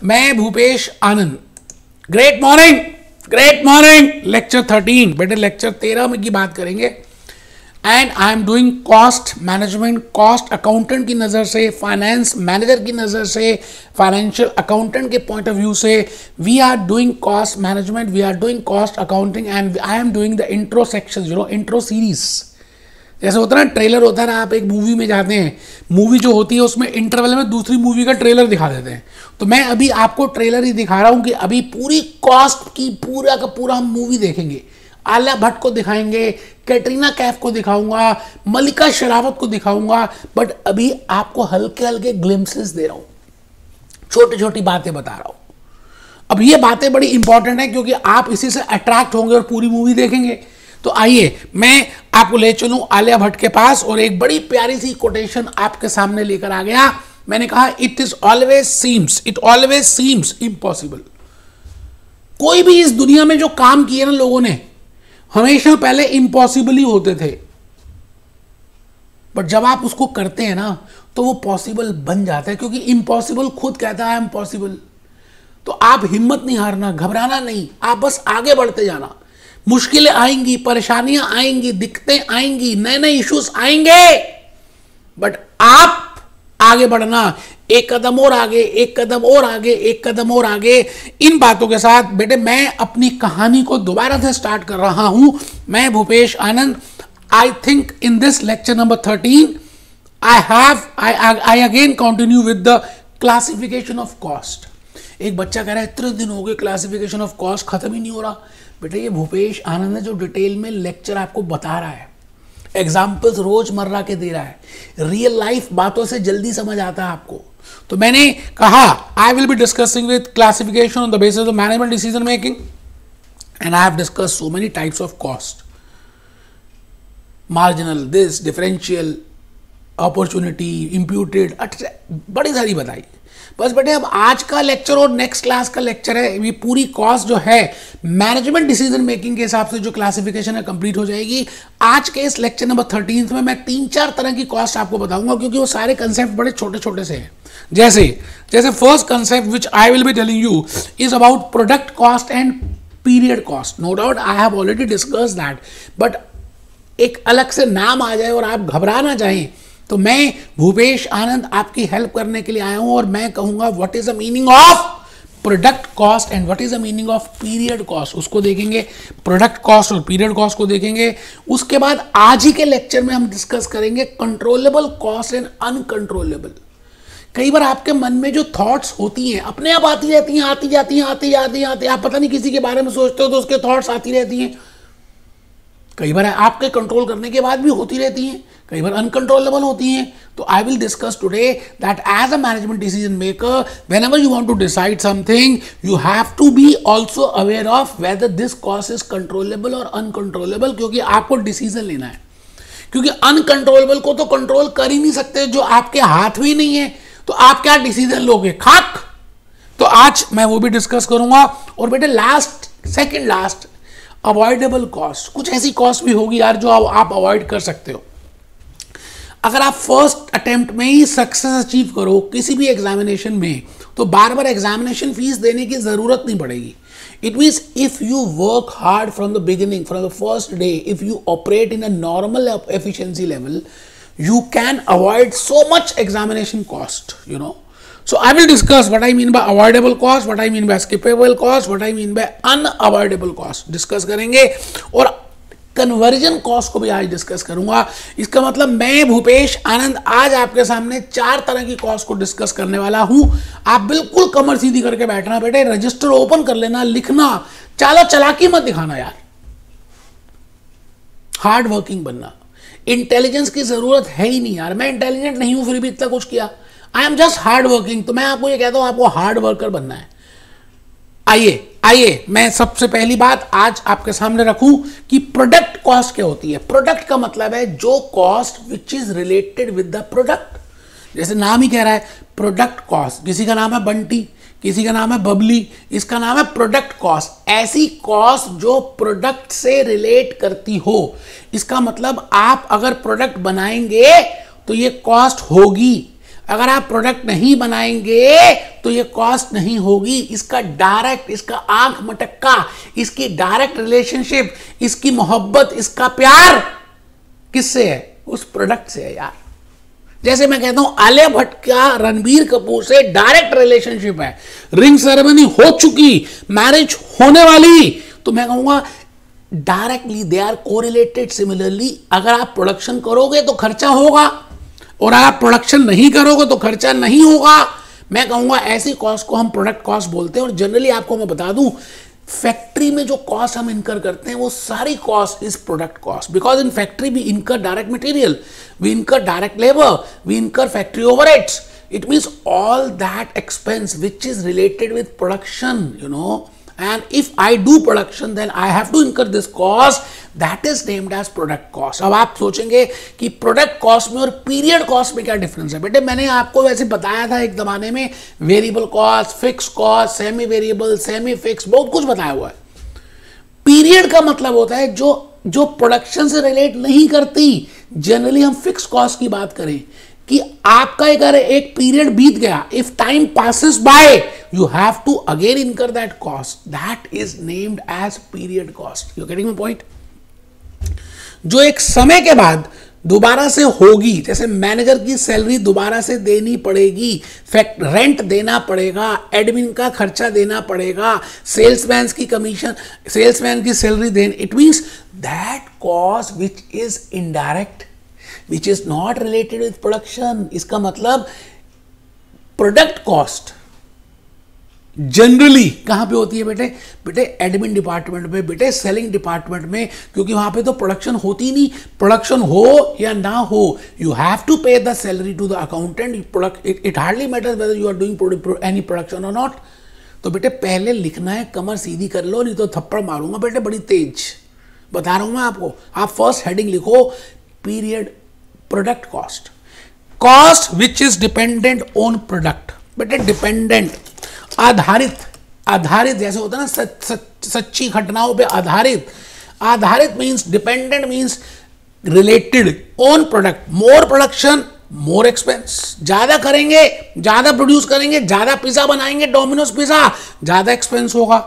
मैं Bhupesh Anand. Great morning, great morning. Lecture 13 बेटे, lecture 13 में की बात करेंगे। And I am doing cost management, cost accountant की नज़र से, फाइनेंस मैनेजर की नज़र से, फाइनेंशियल अकाउंटेंट के पॉइंट ऑफ व्यू से। We are doing cost management, we are doing cost accounting and I am doing the intro section, intro series. जैसे होता है ना, ट्रेलर होता है ना, आप एक मूवी में जाते हैं, मूवी जो होती है उसमें इंटरवल में दूसरी मूवी का ट्रेलर दिखा देते हैं। तो मैं अभी आपको ट्रेलर ही दिखा रहा हूं कि अभी पूरी कॉस्ट की पूरा का पूरा हम मूवी देखेंगे। आलिया भट्ट को दिखाएंगे, कैटरीना कैफ को दिखाऊंगा, मल्लिका शेरावत को दिखाऊंगा, बट अभी आपको हल्के हल्के ग्लिम्सेस दे रहा हूं, छोटी छोटी बातें बता रहा हूं। अब ये बातें बड़ी इंपॉर्टेंट है क्योंकि आप इसी से अट्रैक्ट होंगे और पूरी मूवी देखेंगे। तो आइए मैं आपको ले चलूं आलिया भट्ट के पास और एक बड़ी प्यारी सी कोटेशन आपके सामने लेकर आ गया। मैंने कहा इट ऑलवेज सीम्स इम्पॉसिबल। कोई भी इस दुनिया में जो काम किए ना लोगों ने, हमेशा पहले इम्पॉसिबल ही होते थे, बट जब आप उसको करते हैं ना तो वो पॉसिबल बन जाता है, क्योंकि इम्पॉसिबल खुद कहता है आई एम पॉसिबल। तो आप हिम्मत नहीं हारना, घबराना नहीं, आप बस आगे बढ़ते जाना। मुश्किलें आएंगी, परेशानियां आएंगी, दिक्कतें आएंगी, नए नए इश्यूज आएंगे, बट आप आगे बढ़ना, एक कदम और आगे, एक कदम और आगे, एक कदम और आगे। इन बातों के साथ बेटे मैं अपनी कहानी को दोबारा से स्टार्ट कर रहा हूं। मैं Bhupesh Anand. I think in this lecture number 13 I again continue with the classification of cost. एक बच्चा कह रहा है इतने दिन हो गए क्लासिफिकेशन ऑफ कॉस्ट खत्म ही नहीं हो रहा। बेटे ये भूपेश आनंद है जो डिटेल में लेक्चर आपको बता रहा है, एग्जाम्पल्स रोजमर्रा के दे रहा है, रियल लाइफ बातों से जल्दी समझ आता है आपको। तो मैंने कहा आई will be discussing with classification on the basis of management decision making and I have discuss so many types of cost, marginal, this, differential, opportunity, imputed, बड़ी सारी बताई। बस बेटे अब आज का लेक्चर और नेक्स्ट क्लास का लेक्चर है, ये पूरी कॉस्ट जो है मैनेजमेंट डिसीजन मेकिंग के हिसाब से जो क्लासिफिकेशन है कंप्लीट हो जाएगी। आज के इस लेक्चर नंबर 13 में मैं 3-4 तरह की कॉस्ट आपको बताऊंगा, क्योंकि वो सारे कंसेप्ट बड़े छोटे छोटे से हैं। जैसे first concept which I will be telling you is about product cost and period cost. No doubt I have already discuss that, but एक अलग से नाम आ जाए और आप घबरा ना जाएं, तो मैं भूपेश आनंद आपकी हेल्प करने के लिए आया हूं और मैं कहूंगा what is the meaning of product cost and what is the meaning of period cost, उसको देखेंगे। प्रोडक्ट कॉस्ट और पीरियड कॉस्ट को देखेंगे। उसके बाद आज ही के लेक्चर में हम डिस्कस करेंगे कंट्रोलेबल कॉस्ट एंड अनकंट्रोलेबल। कई बार आपके मन में जो थॉट्स होती हैं अपने आप आती रहती हैं, आती जाती हैं, आती जाती हैं, आप पता नहीं किसी के बारे में सोचते हो तो उसके थॉट्स आती रहती हैं। कई बार आपके कंट्रोल करने के बाद भी होती रहती हैं, कई बार अनकंट्रोलेबल होती हैं। तो I will discuss today that as a management decision maker whenever you want to decide something you have to be also aware of whether this cost is controllable और अनकंट्रोलेबल, क्योंकि आपको डिसीजन लेना है। क्योंकि uncontrollable को तो control कर ही नहीं सकते, जो आपके हाथ में ही नहीं है, तो आप क्या डिसीजन लोगे, खाक। तो आज मैं वो भी डिस्कस करूंगा। और बेटे सेकेंड लास्ट अवॉइडेबल कॉस्ट, कुछ ऐसी कॉस्ट भी होगी यार जो आप अवॉइड कर सकते हो। अगर आप फर्स्ट अटेम्प्ट में ही सक्सेस अचीव करो किसी भी एग्जामिनेशन में, तो बार बार एग्जामिनेशन फीस देने की जरूरत नहीं पड़ेगी। It means if you work hard from the beginning, from the first day, if you operate in a normal efficiency level, you can avoid so much examination cost, So I will discuss what I mean by avoidable cost, what I mean by skippable cost, what I mean by unavoidable cost discuss करेंगे। और conversion cost को भी आज discuss करूंगा। इसका मतलब मैं भूपेश आनंद आज आपके सामने 4 तरह की कॉस्ट को डिस्कस करने वाला हूं। आप बिल्कुल कमर सीधी करके बैठना बेटे, रजिस्टर ओपन कर लेना, लिखना, चालाकी मत दिखाना यार, हार्ड वर्किंग बनना। इंटेलिजेंस की जरूरत है ही नहीं यार, मैं इंटेलिजेंट नहीं हूं फिर भी इतना कुछ किया, I am just hard working. तो मैं आपको ये कहता हूं आपको हार्ड वर्कर बनना है। आइए मैं सबसे पहली बात आज आपके सामने रखूं कि प्रोडक्ट कॉस्ट क्या होती है। प्रोडक्ट का मतलब है जो cost which is related with the product, जैसे नाम ही कह रहा है प्रोडक्ट कॉस्ट। किसी का नाम है बंटी, किसी का नाम है बबली, इसका नाम है प्रोडक्ट कॉस्ट। ऐसी कॉस्ट जो प्रोडक्ट से रिलेट करती हो। इसका मतलब आप अगर प्रोडक्ट बनाएंगे तो ये कॉस्ट होगी, अगर आप प्रोडक्ट नहीं बनाएंगे तो ये कॉस्ट नहीं होगी। इसका डायरेक्ट, इसका आंख मटक्का, इसकी डायरेक्ट रिलेशनशिप, इसकी मोहब्बत, इसका प्यार किससे है? उस प्रोडक्ट से है यार। जैसे मैं कहता हूं आलिया भट्ट का रणबीर कपूर से डायरेक्ट रिलेशनशिप है, रिंग सेरेमनी हो चुकी, मैरिज होने वाली, तो मैं कहूंगा directly they are correlated. Similarly अगर आप प्रोडक्शन करोगे तो खर्चा होगा, और अगर आप प्रोडक्शन नहीं करोगे तो खर्चा नहीं होगा। मैं कहूंगा ऐसी कॉस्ट को हम प्रोडक्ट कॉस्ट बोलते हैं। और जनरली आपको मैं बता दूं, फैक्ट्री में जो कॉस्ट हम इनकर करते हैं वो सारी cost is product cost, because in factory we incur direct material, we incur direct labour, we incur factory overheads. It means all that expense which is related with production, you know, and if I do production then I have to incur this cost, that is named as product cost. अब आप सोचेंगे कि product cost में और period cost में क्या difference है? बेटे मैंने आपको वैसे बताया था एक जमाने में, variable cost, fix cost, semi variable, semi fix, बहुत कुछ बताया हुआ है. पीरियड का मतलब होता है जो प्रोडक्शन से रिलेट नहीं करती. जनरली हम फिक्स कॉस्ट की बात करें कि आपका अगर एक पीरियड बीत गया, if time passes by, you have to again incur that cost, that is named as period cost. You getting my point? जो एक समय के बाद दोबारा से होगी, जैसे मैनेजर की सैलरी दोबारा से देनी पड़ेगी, रेंट देना पड़ेगा, एडमिन का खर्चा देना पड़ेगा, सेल्समैन की कमीशन, सेल्समैन की सैलरी देनी, it means that cost which is indirect, which is not related with production. इसका मतलब प्रोडक्ट कॉस्ट जनरली कहां पे होती है बेटे एडमिन डिपार्टमेंट में, बेटे सेलिंग डिपार्टमेंट में, क्योंकि वहां पे तो प्रोडक्शन होती नहीं. प्रोडक्शन हो या ना हो, you have to pay the salary to the accountant. It hardly matters whether you are doing any production और नॉट. तो बेटे पहले लिखना है, कमर सीधी कर लो, नहीं तो थप्पड़ मारूंगा बेटे बड़ी तेज. बता रहा हूं मैं आपको. आप फर्स्ट हेडिंग लिखो, period product cost. Cost which is dependent on product. बेटे डिपेंडेंट, आधारित जैसे होता है ना, सच्ची घटनाओं पे आधारित means, dependent means related on product. More production more expense. ज्यादा करेंगे, ज्यादा प्रोड्यूस करेंगे, ज्यादा पिज्जा बनाएंगे, डोमिनोज पिज्जा, ज्यादा एक्सपेंस होगा.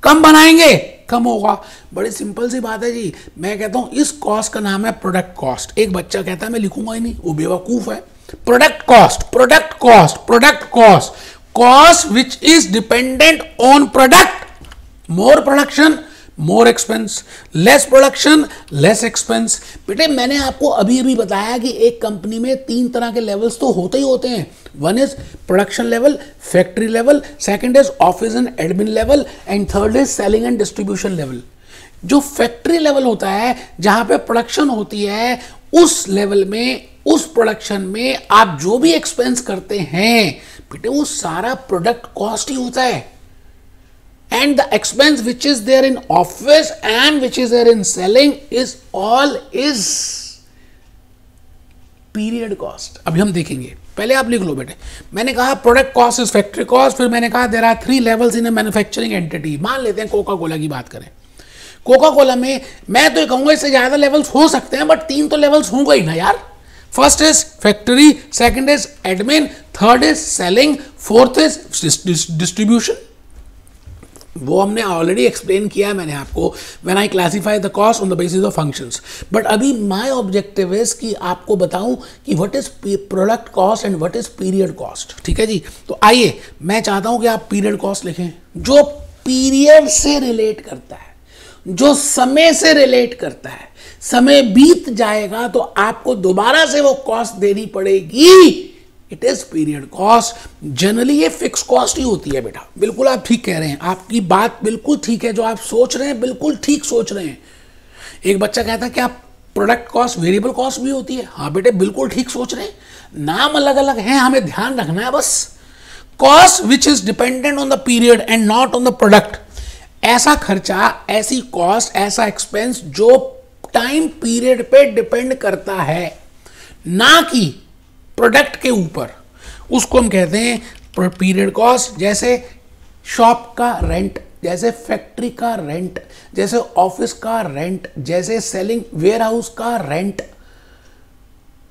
कम बनाएंगे, कम होगा. बड़ी सिंपल सी बात है जी. मैं कहता हूं इस कॉस्ट का नाम है प्रोडक्ट कॉस्ट. एक बच्चा कहता है मैं लिखूंगा ही नहीं, वो बेवकूफ है. Product cost, product cost, product cost, cost which is dependent on product. More production more expense, less production less expense. बेटे मैंने आपको अभी अभी बताया कि एक कंपनी में 3 तरह के लेवल्स तो होते ही होते हैं. One is production level, factory level, second is office and admin level, and third is selling and distribution level. जो फैक्ट्री लेवल होता है, जहां पे प्रोडक्शन होती है, उस लेवल में, उस प्रोडक्शन में आप जो भी एक्सपेंस करते हैं बेटे वो सारा प्रोडक्ट कॉस्ट ही होता है. And the expense which is there in office and which is there in selling is all is period cost. अभी हम देखेंगे. पहले आप लिख लो बेटे. मैंने कहा product cost is factory cost. फिर मैंने कहा there are 3 levels in a manufacturing entity. मान लेते हैं कोका कोला की बात करें. कोका कोला में मैं तो कहूंगा इससे ज्यादा लेवल्स हो सकते हैं, बट 3 तो लेवल्स होंगे ही ना यार. First is factory, second is admin, third is selling, fourth is distribution. वो हमने ऑलरेडी एक्सप्लेन किया है मैंने आपको, when I classify the cost on the basis of functions. But अभी माय ऑब्जेक्टिव इज कि आपको बताऊं कि what is product cost and what is period cost. ठीक है जी. तो आइए मैं चाहता हूं कि आप पीरियड कॉस्ट लिखें, जो पीरियड से रिलेट करता है, जो समय से रिलेट करता है. समय बीत जाएगा तो आपको दोबारा से वो कॉस्ट देनी पड़ेगी. It is period cost. Generally ये फिक्स कॉस्ट ही होती है बेटा. बिल्कुल आप ठीक कह रहे हैं, आपकी बात बिल्कुल ठीक है. जो आप सोच रहे हैं बिल्कुल ठीक सोच रहे हैं. एक बच्चा कहता है क्या प्रोडक्ट कॉस्ट वेरिएबल कॉस्ट भी होती है? हाँ बेटे बिल्कुल ठीक सोच रहे हैं. नाम अलग अलग हैं, हमें ध्यान रखना है बस. Cost which is dependent on the period and not on the product. ऐसा खर्चा, ऐसी कॉस्ट, ऐसा एक्सपेंस जो टाइम पीरियड पे डिपेंड करता है, ना कि प्रोडक्ट के ऊपर, उसको हम कहते हैं पीरियड कॉस्ट. जैसे शॉप का रेंट, जैसे फैक्ट्री का रेंट, जैसे ऑफिस का रेंट, जैसे सेलिंग वेयर हाउस का रेंट.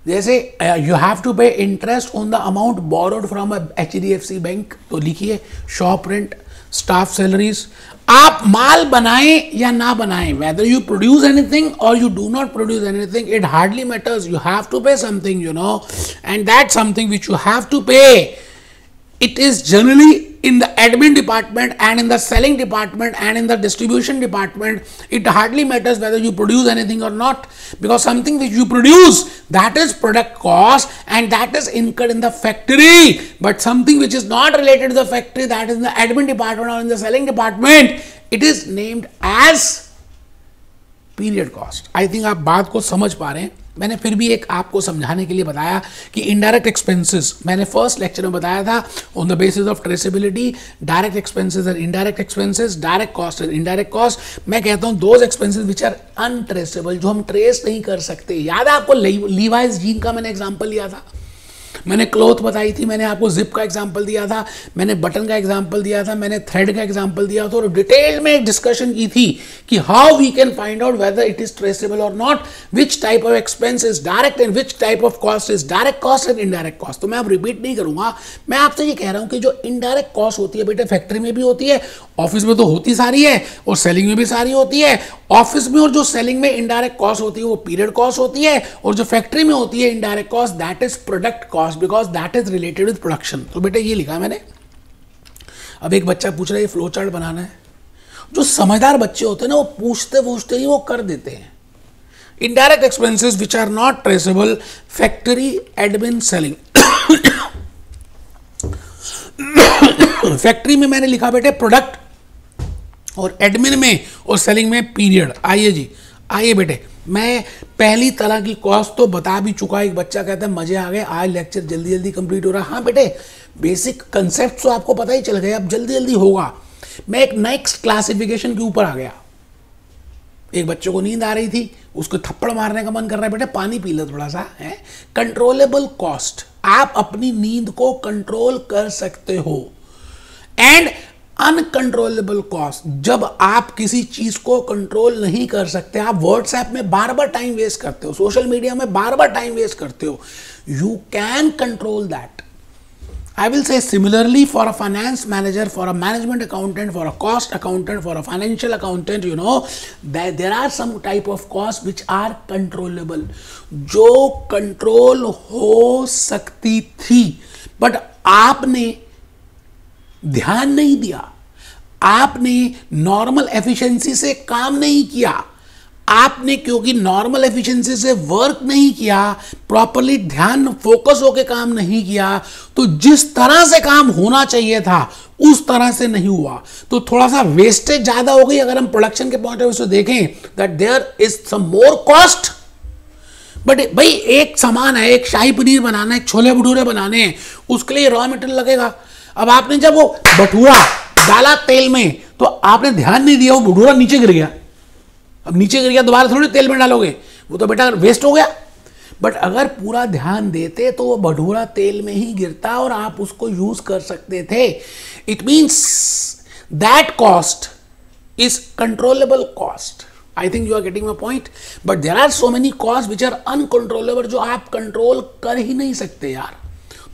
जैसे यू हैव टू पे interest on the amount borrowed from HDFC bank, तो लिखिए शॉप रेंट, स्टाफ सैलरीज। आप माल बनाएं या ना बनाएं, वेदर यू प्रोड्यूस एनीथिंग और you do not produce anything, it hardly matters, you have to pay something, you know, and that something which you have to pay, it is generally in the admin department and in the selling department and in the distribution department. It hardly matters whether you produce anything or not, because something which you produce, that is product cost and that is incurred in the factory, but something which is not related to the factory, that is in the admin department or in the selling department, it is named as period cost. I think आप बात को समझ पा रहे हैं। मैंने फिर भी एक आपको समझाने के लिए बताया कि इनडायरेक्ट एक्सपेंसेस, मैंने फर्स्ट लेक्चर में बताया था on the basis of traceability, direct expenses and indirect expenses, direct cost and indirect cost. मैं कहता हूं those expenses which are untraceable, जो हम ट्रेस नहीं कर सकते। याद है आपको लीवाइस जीन का मैंने एग्जाम्पल लिया था, मैंने क्लॉथ बताई थी, मैंने आपको जिप का एग्जांपल दिया था, मैंने बटन का एग्जांपल दिया था, मैंने थ्रेड का एग्जांपल दिया था, और डिटेल में एक डिस्कशन की थी कि how we can find out whether it is traceable और not, which type of expense is direct and which type of cost is direct cost and indirect cost. तो मैं अब रिपीट नहीं करूंगा, मैं आपसे ये कह रहा हूं कि जो इनडायरेक्ट कॉस्ट होती है बेटे, फैक्ट्री में भी होती है, ऑफिस में तो होती सारी है, और सेलिंग में भी सारी होती है। ऑफिस में और जो सेलिंग में इनडायरेक्ट कॉस्ट होती है वो पीरियड कॉस्ट होती है, और जो फैक्ट्री में होती है indirect cost, that is product cost, because that is related with production. तो बेटे ये लिखा मैंने। अब एक बच्चा पूछ रहा है फ्लो चार्ट बनाना है, जो समझदार बच्चे होते हैं ना वो पूछते पूछते ही वो कर देते हैं। Indirect expenses which are not traceable, factory, admin, selling. Factory में मैंने लिखा बेटे प्रोडक्ट, और एडमिन में और सेलिंग में पीरियड। आइए जी, आइए बेटे, मैं पहली तरह की कॉस्ट तो बता भी चुका। एक बच्चा कहता है मजे आ गए, आज लेक्चर जल्दी जल्दी कंप्लीट हो रहा है। हाँ बेटे, बेसिक कंसेप्ट तो आपको पता ही चल गया, अब जल्दी जल्दी होगा। मैं एक नेक्स्ट क्लासिफिकेशन के ऊपर आ गया। एक बच्चे को नींद आ रही थी, उसको थप्पड़ मारने का मन कर रहा है, बेटे पानी पी लो थोड़ा सा, है। कंट्रोलेबल कॉस्ट, आप अपनी नींद को कंट्रोल कर सकते हो। एंड अनकंट्रोलेबल कॉस्ट, जब आप किसी चीज को कंट्रोल नहीं कर सकते, आप व्हाट्सएप में बार बार टाइम वेस्ट करते हो, सोशल मीडिया में बार बार टाइम वेस्ट करते हो, you can control that. I will say similarly for a finance manager, for a management accountant, for a cost accountant, for a financial accountant, you know, that there are some type of costs which are controllable, जो control हो सकती थी, but आपने ध्यान नहीं दिया, आपने normal efficiency से काम नहीं किया, आपने क्योंकि नॉर्मल एफिशिएंसी से वर्क नहीं किया, प्रॉपरली ध्यान फोकस होकर काम नहीं किया, तो जिस तरह से काम होना चाहिए था उस तरह से नहीं हुआ, तो थोड़ा सा वेस्टेज ज्यादा हो गई। अगर हम प्रोडक्शन के पॉइंट ऑफ व्यू से देखें, that there is some more cost. But भाई एक सामान है, एक शाही पनीर बनाना है, एक छोले भटूरे बनाने हैं, उसके लिए रॉ मटेरियल लगेगा। अब आपने जब वो भटूरा डाला तेल में, तो आपने ध्यान नहीं दिया, वो भटूरा नीचे गिर गया। अब नीचे गिर गया, दोबारा थोड़ी तेल में डालोगे, वो तो बेटा वेस्ट हो गया। बट अगर पूरा ध्यान देते तो वो भटूरा तेल में ही गिरता और आप उसको यूज कर सकते थे। It means that cost is controllable cost. I think you are getting my point. But there are so many cost which are uncontrollable, जो आप कंट्रोल कर ही नहीं सकते यार।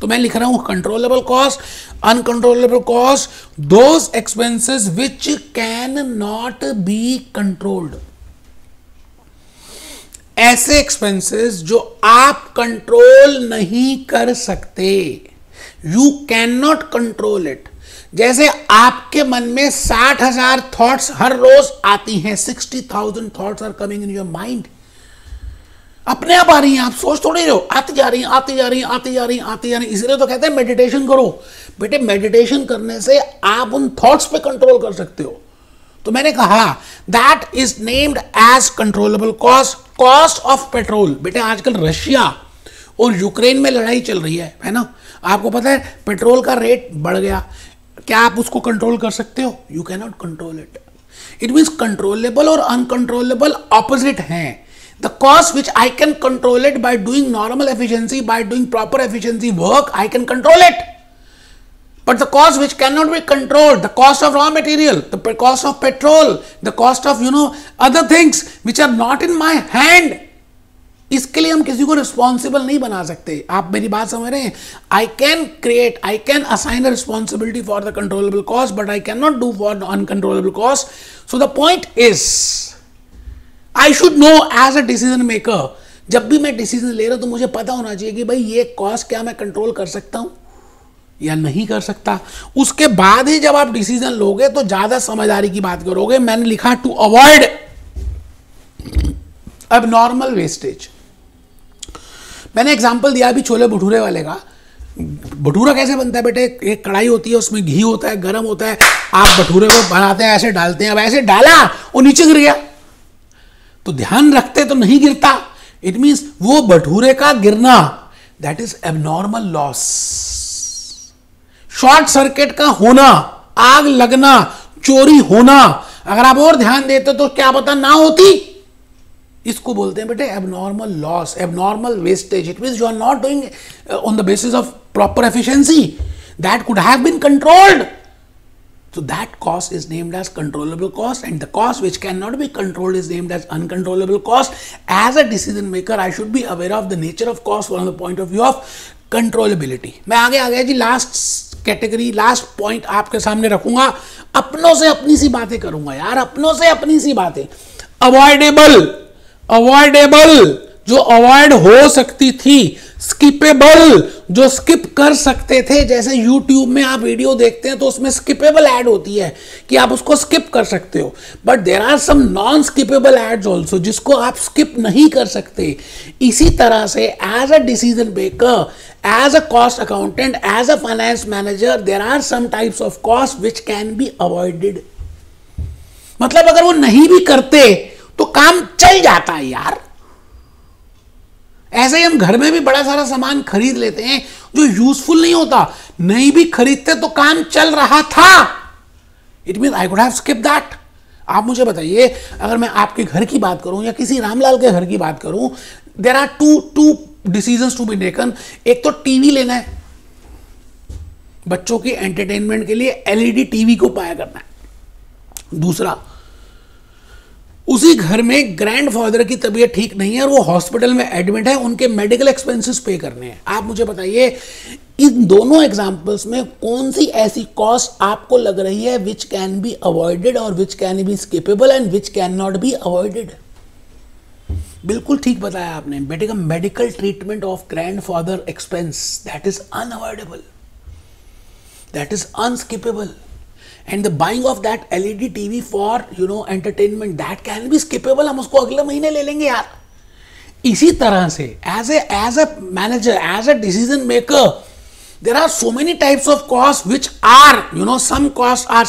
तो मैं लिख रहा हूं controllable cost, uncontrollable cost, those expenses which can not be controlled. ऐसे एक्सपेंसेस जो आप कंट्रोल नहीं कर सकते, you can not control it. जैसे आपके मन में 60,000 थॉट्स हर रोज आती हैं, 60,000 thoughts are coming in your mind, अपने आप आ रही हैं, आप सोच थोड़ी रहे हो, आती जा रही हैं, आती जा रही हैं, आती जा रही हैं, आती जा रही हैं। इसलिए तो कहते हैं मेडिटेशन करो। बेटे मेडिटेशन करने से आप उन थॉट्स पे कंट्रोल कर सकते हो। तो मैंने कहा that is named as controllable cost. Cost of petrol, बेटे आजकल रशिया और यूक्रेन में लड़ाई चल रही है ना, आपको पता है पेट्रोल का रेट बढ़ गया, क्या आप उसको कंट्रोल कर सकते हो? You can not control it. It means controllable और अनकंट्रोलेबल ऑपोजिट हैं। The cost which I can control it by doing normal efficiency, by doing proper efficiency work, I can control it. But the cost which cannot be controlled, the cost of raw material, the cost of petrol, the cost of, other things which are not in my hand, इसके लिए हम किसी को responsible नहीं बना सकते। आप मेरी बात समझ रहे हैं? I can assign a responsibility for the controllable cost, but I can not do for the uncontrollable cost. So the point is I should know as a decision maker, जब भी मैं डिसीजन ले रहा हूं तो मुझे पता होना चाहिए कि भाई ये कॉस्ट क्या मैं कंट्रोल कर सकता हूं या नहीं कर सकता। उसके बाद ही जब आप डिसीजन लोगे तो ज्यादा समझदारी की बात करोगे। मैंने लिखा टू अवॉइड एबनॉर्मल वेस्टेज। मैंने एग्जांपल दिया अभी छोले भटूरे वाले का। भटूरा कैसे बनता है बेटे? एक कढ़ाई होती है, उसमें घी होता है, गर्म होता है, आप भटूरे को बनाते हैं, ऐसे डालते हैं। अब ऐसे डाला वो नीचे गिर गया तो ध्यान रखते तो नहीं गिरता। इट मींस वो भटूरे का गिरना, that is abnormal loss. Short circuit का होना, आग लगना, चोरी होना, अगर आप और ध्यान देते तो क्या पता ना होती। इसको बोलते हैं बेटे abnormal loss, abnormal wastage. It means you are not doing on the basis of proper efficiency, that could have been controlled. So that cost is named as controllable cost, and the cost which cannot be controlled is named as uncontrollable cost. As a decision maker, I should be aware of the nature of cost from the point of view of controllability. मैं आगे आ गया जी, last category, last point आपके सामने रखूंगा। अपनों से अपनी सी बातें करूंगा यार, अपनों से अपनी सी बातें। अवॉइडेबल, अवॉइडेबल जो अवॉइड हो सकती थी, स्किपेबल जो स्किप कर सकते थे। जैसे YouTube में आप वीडियो देखते हैं तो उसमें स्किपेबल ऐड होती है कि आप उसको स्किप कर सकते हो, but there are some non skippable ads also जिसको आप स्किप नहीं कर सकते। इसी तरह से as a decision maker, as a cost accountant, as a finance manager, there are some types of cost which can be avoided. मतलब अगर वो नहीं भी करते तो काम चल जाता है यार। ऐसे ही हम घर में भी बड़ा सारा सामान खरीद लेते हैं जो यूजफुल नहीं होता, नहीं भी खरीदते तो काम चल रहा था। It mean I could have skip that. आप मुझे बताइए, अगर मैं आपके घर की बात करूं या किसी रामलाल के घर की बात करूं, there are two decisions to be taken. एक तो टीवी लेना है, बच्चों की एंटरटेनमेंट के लिए एलईडी टीवी को पाया करना है। दूसरा, उसी घर में ग्रैंडफादर की तबीयत ठीक नहीं है और वो हॉस्पिटल में एडमिट है, उनके मेडिकल एक्सपेंसेस पे करने हैं। आप मुझे बताइए इन दोनों एग्जांपल्स में कौन सी ऐसी कॉस्ट आपको लग रही है विच कैन बी अवॉइडेड और विच can B skippable and which can not be avoided? बिल्कुल ठीक बताया आपने बेटे का। Medical treatment of grandfather expense, that is unavoidable, that is unskippable. And the buying of that LED TV for entertainment, that can be skippable, हम उसको अगले महीने ले लेंगे यार। इसी तरह से as a manager, as a decision maker, there are so many types of costs which are some costs are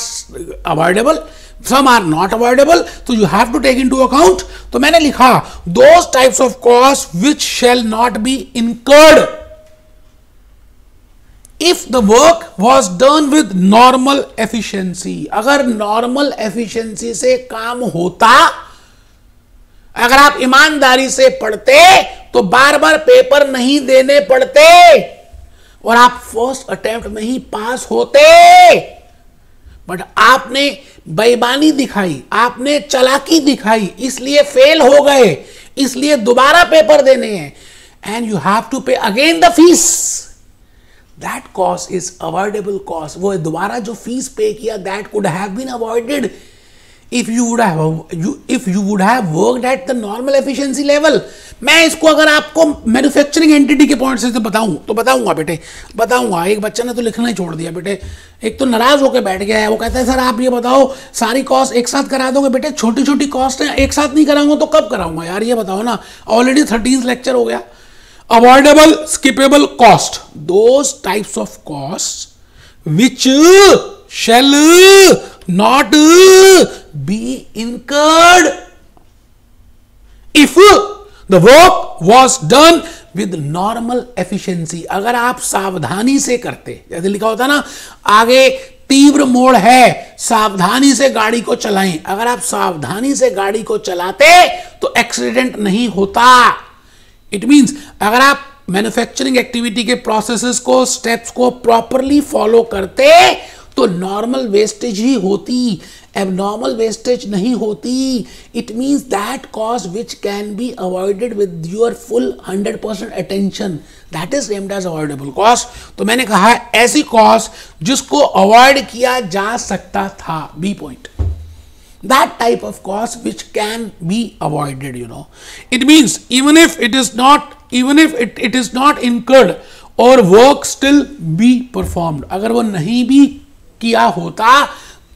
avoidable, some are not avoidable, so you have to take into account। तो मैंने लिखा those types of costs which shall not be incurred if the work was done with normal efficiency। अगर normal efficiency से काम होता, अगर आप ईमानदारी से पढ़ते तो बार बार पेपर नहीं देने पड़ते और आप फर्स्ट अटेम्प्ट में ही पास होते। बट आपने बेईमानी दिखाई, आपने चालाकी दिखाई, इसलिए फेल हो गए, इसलिए दोबारा पेपर देने हैं, एंड यू हैव टू पे again the fees. That cost is avoidable cost। वो दोबारा जो फीस पे किया, that could have been avoided if you would have worked at the normal efficiency level। मैं इसको अगर आपको मैन्युफैक्चरिंग एंटिटी के पॉइंट से बताऊं तो बताऊंगा बेटे, बताऊंगा। एक बच्चा ने तो लिखना ही छोड़ दिया बेटे, एक तो नाराज होकर बैठ गया है। वो कहता है सर आप ये बताओ सारी कॉस्ट एक साथ करा दोगे? बेटे छोटी छोटी कॉस्ट है, एक साथ नहीं कराऊंगा तो कब कराऊंगा यार, ये बताओ ना। ऑलरेडी 13th लेक्चर हो गया। Avoidable, skippable cost, those types of costs which shall not be incurred if the work was done with normal efficiency। अगर आप सावधानी से करते, जैसे लिखा होता ना आगे तीव्र मोड़ है, सावधानी से गाड़ी को चलाएं। अगर आप सावधानी से गाड़ी को चलाते तो एक्सीडेंट नहीं होता। इट मींस अगर आप मैन्युफैक्चरिंग एक्टिविटी के प्रोसेसेस को, स्टेप्स को प्रॉपरली फॉलो करते तो नॉर्मल वेस्टेज ही होती, एबनॉर्मल वेस्टेज नहीं होती. It means that cost which can be avoided with your full 100% attention, that is named as avoidable cost. तो मैंने कहा ऐसी कॉस्ट जिसको अवॉइड किया जा सकता था, B point. That type of cost which can be avoided, you know. It means even if it is not incurred or work still be performed. अगर वो नहीं भी किया होता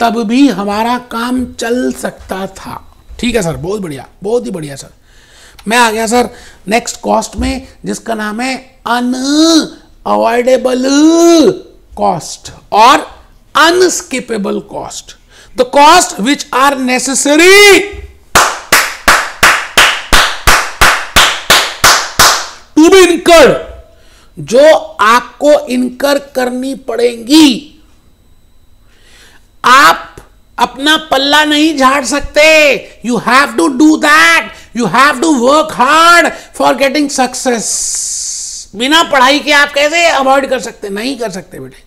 तब भी हमारा काम चल सकता था. ठीक है सर, बहुत बढ़िया, बहुत ही बढ़िया सर. मैं आ गया सर नेक्स्ट कॉस्ट में, जिसका नाम है अनअवॉइडेबल कॉस्ट और unskippable cost. The cost which are necessary to be incurred, जो आपको इनकर करनी पड़ेंगी. आप अपना पल्ला नहीं झाड़ सकते. You have to do that. You have to work hard for getting success. बिना पढ़ाई के आप कैसे अवॉइड कर सकते? नहीं कर सकते बेटे.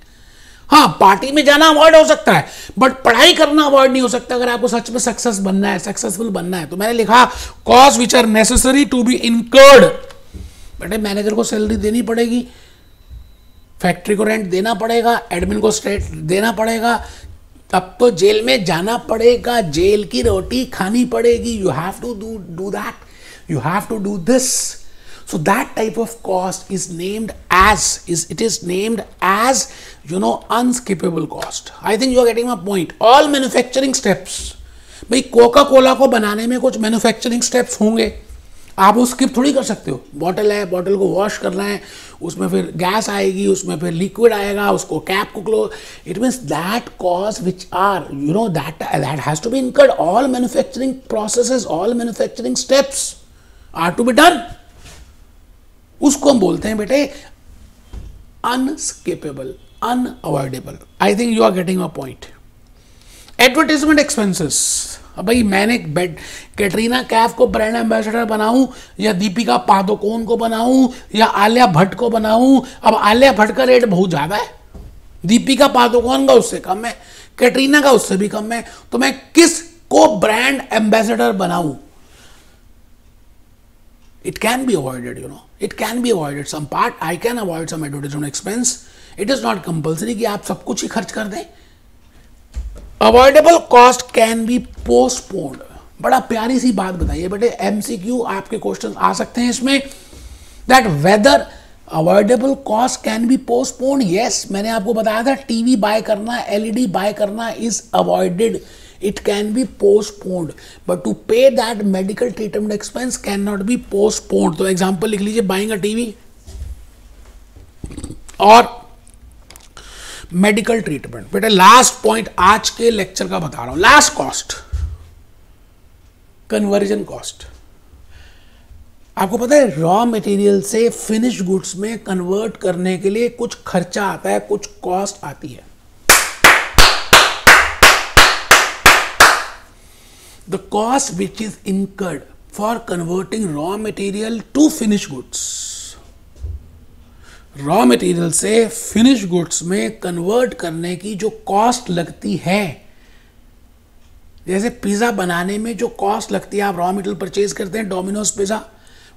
हाँ, पार्टी में जाना अवॉइड हो सकता है, बट पढ़ाई करना अवॉइड नहीं हो सकता अगर आपको सच में सक्सेस बनना है, सक्सेसफुल बनना है. तो मैंने लिखा cost which are necessary to be incurred. बेटे मैनेजर को सैलरी देनी पड़ेगी, फैक्ट्री को रेंट देना पड़ेगा, एडमिन को स्टेट देना पड़ेगा, तब तो जेल में जाना पड़ेगा, जेल की रोटी खानी पड़ेगी. You have to do that, you have to do this. So that type of cost is named as unskippable cost. I think you are getting my point. All manufacturing steps. भाई Coca Cola को बनाने में कुछ manufacturing steps होंगे, आप वो skip थोड़ी कर सकते हो. बॉटल है, बॉटल को वॉश करना है, उसमें फिर गैस आएगी, उसमें फिर लिक्विड आएगा, उसको कैप को close. It means that cost which are that has to be incurred. All manufacturing processes, all manufacturing steps are to be done. उसको हम बोलते हैं बेटे unskippable, unavoidable. I think you are getting a point. Advertisement expenses. अब भाई मैंने कैटरीना कैफ को brand ambassador बनाऊं या दीपिका पादुकोण को बनाऊं या आलिया भट्ट को बनाऊं. अब आलिया भट्ट का रेट बहुत ज्यादा है, दीपिका पादुकोण का उससे कम है, कैटरीना का उससे भी कम है. तो मैं किस को ब्रांड एम्बेसडर बनाऊं? It can be avoided, It can be avoided. Some part I can avoid some advertisement expense. It is not compulsory कि आप सब कुछ ही खर्च कर दें. Avoidable cost can be postponed. बड़ा प्यारी सी बात बताइए बेटे, MCQ आपके क्वेश्चन आ सकते हैं इसमें. That whether avoidable cost can be postponed. Yes, मैंने आपको बताया था टीवी बाय करना, LED बाय करना is avoided. It can be postponed, but to pay that medical treatment expense cannot be postponed. तो एग्जाम्पल लिख लीजिए, बाइंग अ टीवी और मेडिकल ट्रीटमेंट. बेटा लास्ट पॉइंट आज के लेक्चर का बता रहा हूं. Last cost, conversion cost. आपको पता है रॉ मटेरियल से फिनिश गुड्स में कन्वर्ट करने के लिए कुछ खर्चा आता है, कुछ कॉस्ट आती है. The cost which is incurred for converting raw material to finished goods. Raw material से फिनिश गुड्स में कन्वर्ट करने की जो कॉस्ट लगती है, जैसे पिज़्ज़ा बनाने में जो कॉस्ट लगती है, आप रॉ मटेरियल परचेज करते हैं डोमिनोज पिज़्ज़ा,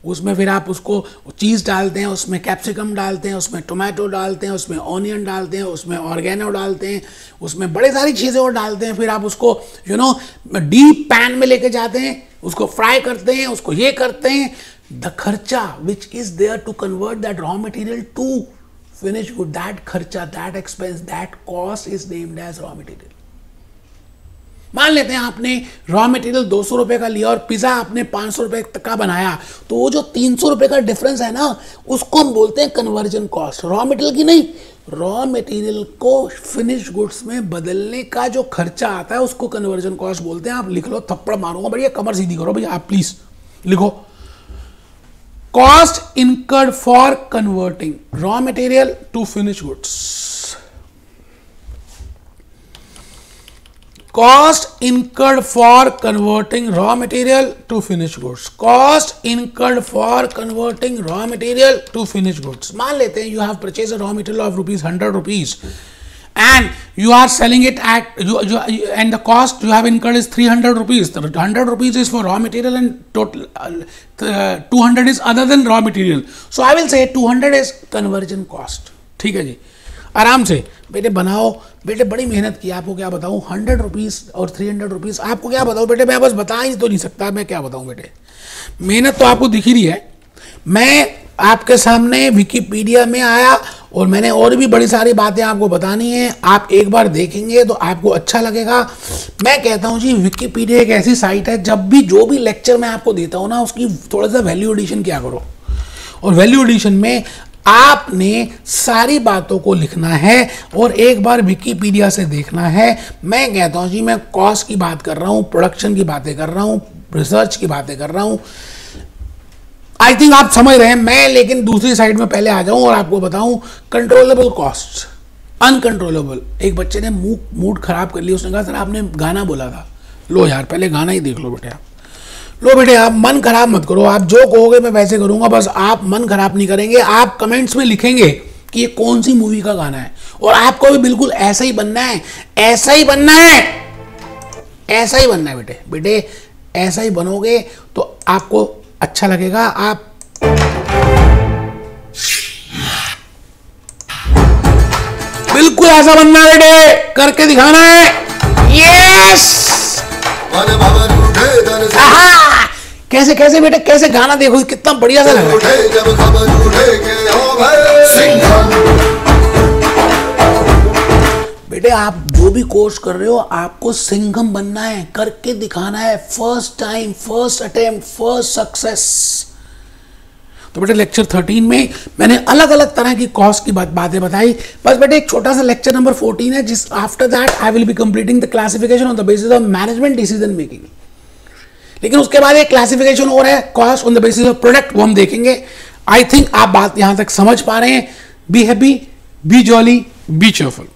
उसमें फिर आप उसको चीज़ डालते हैं, उसमें कैप्सिकम डालते हैं, उसमें टोमेटो डालते हैं, उसमें ऑनियन डालते हैं, उसमें ऑर्गेनो डालते हैं, उसमें बड़े सारी चीज़ें और डालते हैं. फिर आप उसको डीप पैन में लेके जाते हैं, उसको फ्राई करते हैं, उसको ये करते हैं. द खर्चा which is there to convert that raw material to finish good, that खर्चा, that expense, that cost is named as raw material. मान लेते हैं आपने रॉ मटेरियल 200 रुपए का लिया और पिज़्ज़ा आपने 500 रुपए का बनाया, तो वो जो 300 रुपए का डिफरेंस है ना, उसको हम बोलते हैं कन्वर्जन कॉस्ट. रॉ मटेरियल की नहीं, रॉ मटेरियल को फिनिश गुड्स में बदलने का जो खर्चा आता है उसको कन्वर्जन कॉस्ट बोलते हैं. आप लिख लो, थप्पड़ मारूंगा बढ़िया, कमर सीधी करो भैया, आप प्लीज लिखो. Cost incurred for converting raw material to finish goods. Cost incurred for converting raw material to finished goods. Cost incurred for converting raw material to finished goods. मान लेते हैं you have purchased a raw material of ₹100 and you are selling it at and the cost you have incurred is 300 rupees. The 100 rupees is for raw material and total 200 is other than raw material. So I will say 200 is conversion cost. ठीक है जी, आराम से बेटे बनाओ। बेटे बड़ी मेहनत की, आपको क्या बताऊँ, 100 रुपीज़ और 300 रुपीज़, आपको क्या बताऊँ बेटे, मैं बस बता ही तो नहीं सकता, मैं क्या बताऊँ बेटे, मेहनत तो आपको दिख ही रही है। मैं आपके सामने विकिपीडिया में आया और मैंने और भी बड़ी सारी बातें आपको बतानी है, आप एक बार देखेंगे तो आपको अच्छा लगेगा। मैं कहता हूँ जी विकिपीडिया एक ऐसी साइट है, जब भी जो भी लेक्चर मैं आपको देता हूँ ना, उसकी थोड़ा सा वैल्यू एडिशन किया करो, और वैल्यू एडिशन में आपने सारी बातों को लिखना है और एक बार विकिपीडिया से देखना है। मैं कहता हूँ जी मैं कॉस्ट की बात कर रहा हूँ, प्रोडक्शन की बातें कर रहा हूँ, रिसर्च की बातें कर रहा हूँ, आई थिंक आप समझ रहे हैं। मैं लेकिन दूसरी साइड में पहले आ जाऊं और आपको बताऊं कंट्रोलेबल कॉस्ट, अनकंट्रोलेबल। एक बच्चे ने मूड खराब कर लिया, उसने कहा सर आपने गाना बोला था। लो यार पहले गाना ही देख लो बेटे, आप लो बेटे, आप मन खराब मत करो, आप जो कहोगे मैं वैसे करूंगा, बस आप मन खराब नहीं करेंगे। आप कमेंट्स में लिखेंगे कि ये कौन सी मूवी का गाना है, और आपको भी बिल्कुल ऐसा ही बनना है, ऐसा ही बनना है, ऐसा ही बनना है बेटे। बेटे ऐसा ही बनोगे तो आपको अच्छा लगेगा। आप बिल्कुल ऐसा बनना है बेटे, करके दिखाना है। यस, कैसे कैसे बेटे, कैसे गाना देखो कितना बढ़िया सा लग रहा है बेटे। आप जो भी कोर्स कर रहे हो आपको सिंघम बनना है, करके दिखाना है, first time, first attempt, first success. तो बेटे लेक्चर 13 में मैंने अलग अलग तरह की कॉस्ट की बातें बताई। बस बेटे एक छोटा सा लेक्चर नंबर 14 है, जिस after that I will be completing the classification on the basis of management decision making. लेकिन उसके बाद एक क्लासिफिकेशन और है, cost on the basis of product, वो हम देखेंगे। आई थिंक आप बात यहां तक समझ पा रहे हैं। Be happy, B jolly, B cheerful.